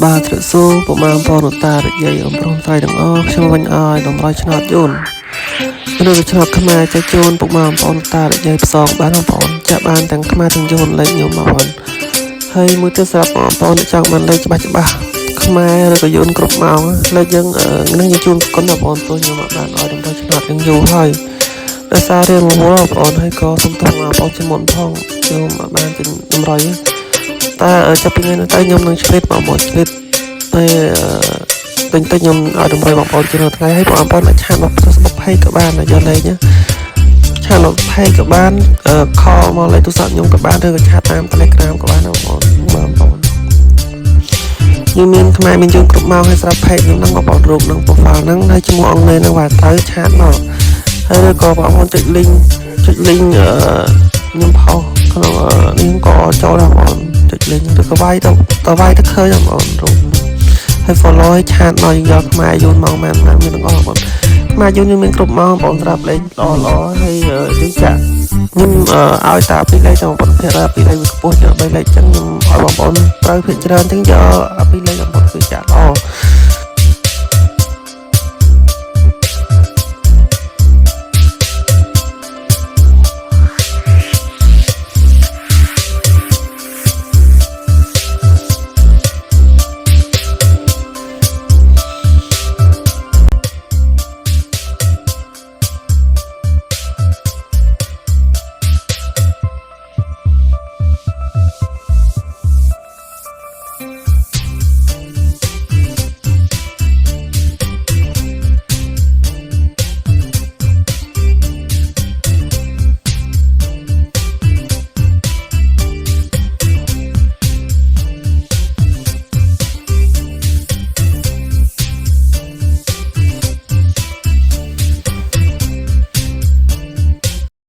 បាទទ្រសួរពុកម៉ែបងប្អូនតារយាយអំប្រុសស្រីទាំងអស់ខ្ញុំវិញអើយតម្រៃឆ្នោតយូនមនុស្សឆ្នោតខ្មែរចែកជូនពុកម៉ែបងប្អូនតារយាយផ្សងបានបងប្អូនចាក់បានទាំងខ្មែរទាំងយូនលេខខ្ញុំមកបងហើយមួយទៀតសម្រាប់បងប្អូនចង់បានលេខច្បាស់ខ្មែរឬក៏យូនគ្រប់ម៉ោងលេខយើងនឹងយើងជូនគុណបងប្អូនtôiខ្ញុំបានឲ្យតម្រៃឆ្នោតនឹងយូរហើយដោយសាររៀងរវល់បងប្អូនហើយក៏សុំទោសបងប្អូនជាមុនផងខ្ញុំបានទិញតម្រៃតែចាប់ពីថ្ងៃនេះទៅខ្ញុំនឹងឆ្លៀតបងប្អូនឆ្លៀតតែទិញខ្ញុំឲ្យតម្រៃបងប្អូនជាថ្ងៃហើយបងប្អូនអាចឆានមក Facebook Page ក៏បានយកលេខណាឆានមក Page ក៏បានcall មកលេខទូរស័ព្ទខ្ញុំក៏បានឬក៏ឆាតតាម Telegram ក៏បានបងប្អូនយើងមានខ្មែរមានយើងគ្រប់ម៉ោងហើយស្រាប់ Page ខ្ញុំហ្នឹងបងប្អូនរូបហ្នឹង profile ហ្នឹងហើយជាមួយអង់គ្លេសហ្នឹងបាទត្រូវឆាតមកហើយឬក៏បងប្អូនចុច link ខ្ញុំផុសក្នុងនេះក៏ចូលដែរបងប្អូនចុច link ឬក៏វាយទៅឃើញបងប្អូនរូបហើយ follow ឲ្យឆាតមកយើងយកខ្មែរយូនមកមានទាំងអស់បងប្អូនខ្មែរយូនយើងមានគ្រប់ម៉ោងបងប្អូនស្រាប់លេខល្អហើយយើងចាក់ខ្ញុំឲ្យតាពីលេខទៅបងប្អូនភាគពីលេខវាខ្ពស់យក3លេខចឹងខ្ញុំឲ្យបងប្អូនត្រូវភាគច្រើនចឹងយកពីលេខបងប្អូនគឺ